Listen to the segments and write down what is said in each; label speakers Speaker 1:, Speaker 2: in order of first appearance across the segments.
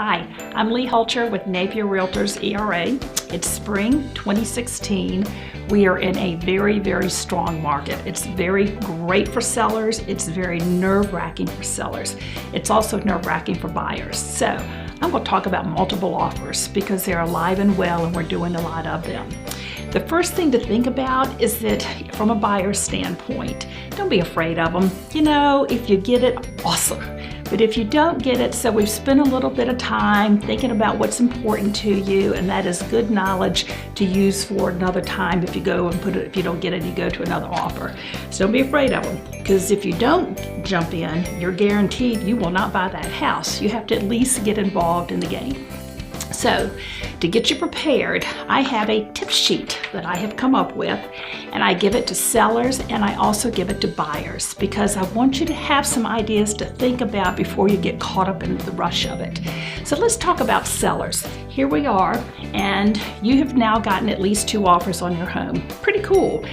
Speaker 1: Hi, I'm Lee Hulcher with Napier Realtors ERA. It's spring 2016. We are in a very, very strong market. It's very great for sellers. It's very nerve-wracking for sellers. It's also nerve-wracking for buyers. So I'm going to talk about multiple offers because they're alive and well and we're doing a lot of them. The first thing to think about is that from a buyer's standpoint, don't be afraid of them. You know, if you get it, awesome. But if you don't get it, so we've spent a little bit of time thinking about what's important to you, and that is good knowledge to use for another time if you go and put it, if you don't get it, you go to another offer. So don't be afraid of them, because if you don't jump in, you're guaranteed you will not buy that house. You have to at least get involved in the game. So to get you prepared, I have a tip sheet that I have come up with, and I give it to sellers and I also give it to buyers because I want you to have some ideas to think about before you get caught up in the rush of it. So let's talk about sellers. Here we are, and you have now gotten at least 2 offers on your home. Pretty cool.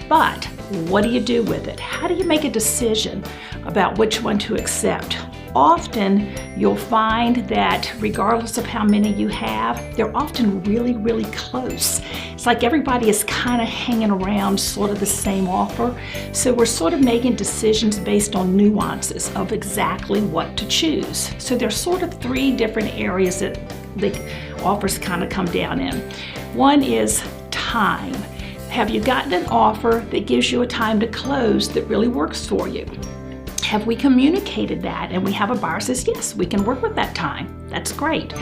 Speaker 1: But what do you do with it? How do you make a decision about which one to accept? Often you'll find that regardless of how many you have, they're often really, really close. It's like everybody is kind of hanging around sort of the same offer. So we're sort of making decisions based on nuances of exactly what to choose. So there's sort of 3 different areas that the offers kind of come down in. One is time. Have you gotten an offer that gives you a time to close that really works for you? Have we communicated that and we have a buyer says, yes, we can work with that time. That's great.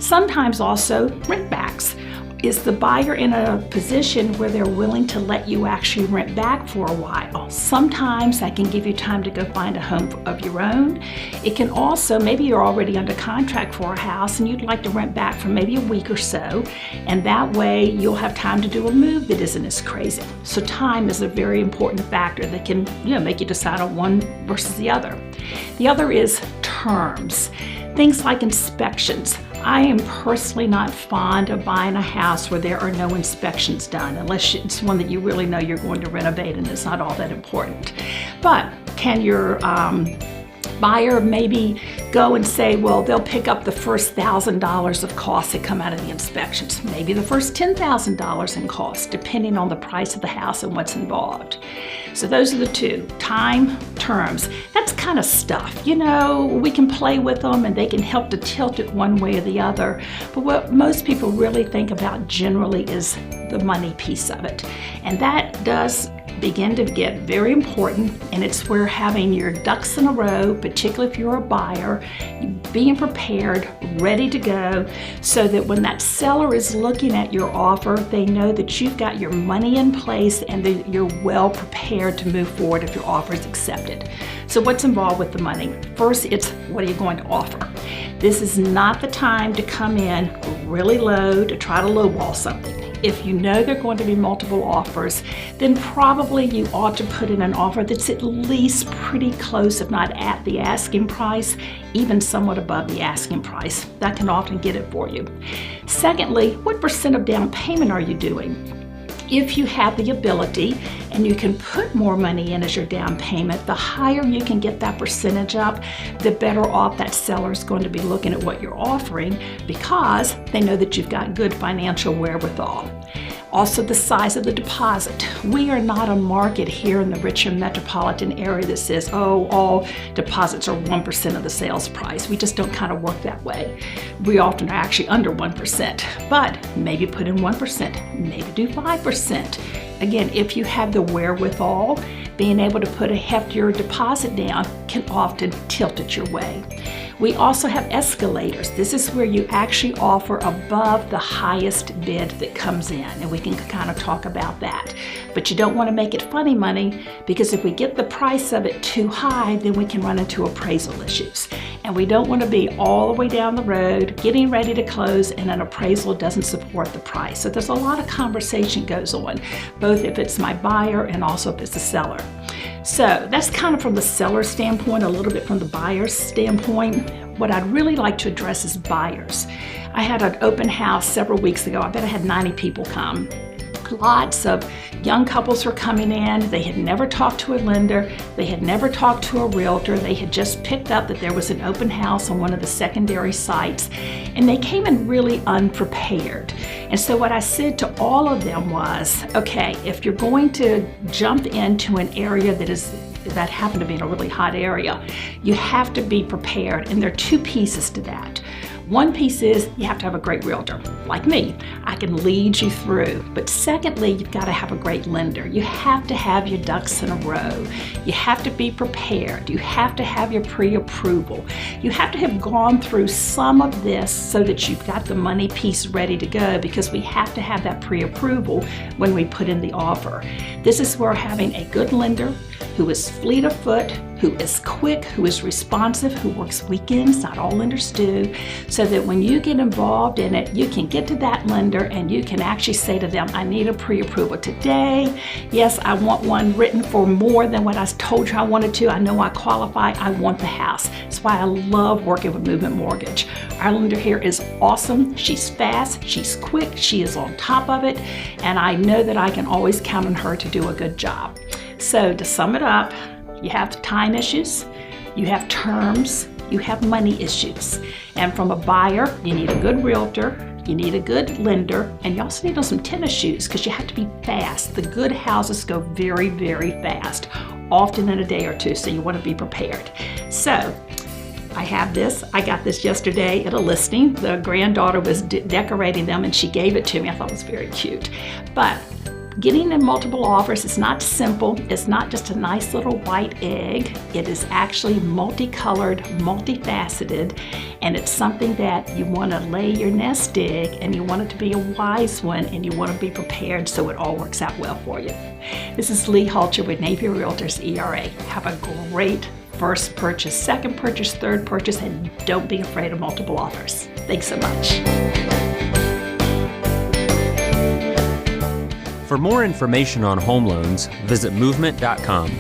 Speaker 1: Sometimes also rent backs. Is the buyer in a position where they're willing to let you actually rent back for a while? Sometimes that can give you time to go find a home of your own. It can also, maybe you're already under contract for a house and you'd like to rent back for maybe a week or so, and that way you'll have time to do a move that isn't as crazy. So time is a very important factor that can, make you decide on one versus the other. The other is terms. Things like inspections. I am personally not fond of buying a house where there are no inspections done, unless it's one that you really know you're going to renovate and it's not all that important. But can your buyer maybe go and say, well, they'll pick up the first $1,000 of costs that come out of the inspections, maybe the first $10,000 in costs, depending on the price of the house and what's involved. So those are the 2, time, terms. That's kind of stuff. We can play with them and they can help to tilt it one way or the other. But what most people really think about generally is the money piece of it. And that does begin to get very important, and it's where having your ducks in a row, particularly if you're a buyer, being prepared, ready to go, so that when that seller is looking at your offer, they know that you've got your money in place and that you're well prepared to move forward if your offer is accepted. So what's involved with the money? First, it's what are you going to offer? This is not the time to come in really low to try to lowball something. If you know there are going to be multiple offers, then probably you ought to put in an offer that's at least pretty close, if not at the asking price, even somewhat above the asking price. That can often get it for you. Secondly, what % of down payment are you doing? If you have the ability and you can put more money in as your down payment, the higher you can get that percentage up, the better off that seller is going to be looking at what you're offering because they know that you've got good financial wherewithal. Also, the size of the deposit. We are not a market here in the Richmond metropolitan area that says, oh, all deposits are 1% of the sales price. We just don't kind of work that way. We often are actually under 1%, but maybe put in 1%, maybe do 5%. Again, if you have the wherewithal, being able to put a heftier deposit down can often tilt it your way. We also have escalators. This is where you actually offer above the highest bid that comes in, and we can kind of talk about that. But you don't want to make it funny money, because if we get the price of it too high, then we can run into appraisal issues. And we don't want to be all the way down the road, getting ready to close, and an appraisal doesn't support the price. So there's a lot of conversation goes on, both if it's my buyer and also if it's the seller. So that's kind of from the seller standpoint, a little bit from the buyer's standpoint. What I'd really like to address is buyers. I had an open house several weeks ago. I bet I had 90 people come. lots of young couples were coming in. They had never talked to a lender. They had never talked to a realtor. They had just picked up that there was an open house on one of the secondary sites, and they came in really unprepared. And so what I said to all of them was, okay, if you're going to jump into an area that happened to be in a really hot area, you have to be prepared. And there are two pieces to that. One piece is you have to have a great realtor, like me. I can lead you through. But secondly, you've got to have a great lender. You have to have your ducks in a row. You have to be prepared. You have to have your pre-approval. You have to have gone through some of this so that you've got the money piece ready to go, because we have to have that pre-approval when we put in the offer. This is where having a good lender who is fleet of foot, who is quick, who is responsive, who works weekends, not all lenders do, so that when you get involved in it, you can get to that lender and you can actually say to them, I need a pre-approval today. Yes, I want one written for more than what I told you I wanted to. I know I qualify. I want the house. That's why I love working with Movement Mortgage. Our lender here is awesome. She's fast, she's quick, she is on top of it, and I know that I can always count on her to do a good job. So to sum it up, you have time issues, you have terms, you have money issues. And from a buyer, you need a good realtor, you need a good lender, and you also need some tennis shoes because you have to be fast. The good houses go very, very fast, often in a day or two, so you want to be prepared. So I have this. I got this yesterday at a listing. The granddaughter was decorating them and she gave it to me. I thought it was very cute. But getting in multiple offers is not simple. It's not just a nice little white egg. It is actually multicolored, multifaceted, and it's something that you want to lay your nest egg, and you want it to be a wise one, and you want to be prepared so it all works out well for you. This is Lee Hulcher with Napier Realtors ERA. Have a great first purchase, second purchase, third purchase, and don't be afraid of multiple offers. Thanks so much.
Speaker 2: For more information on home loans, visit movement.com.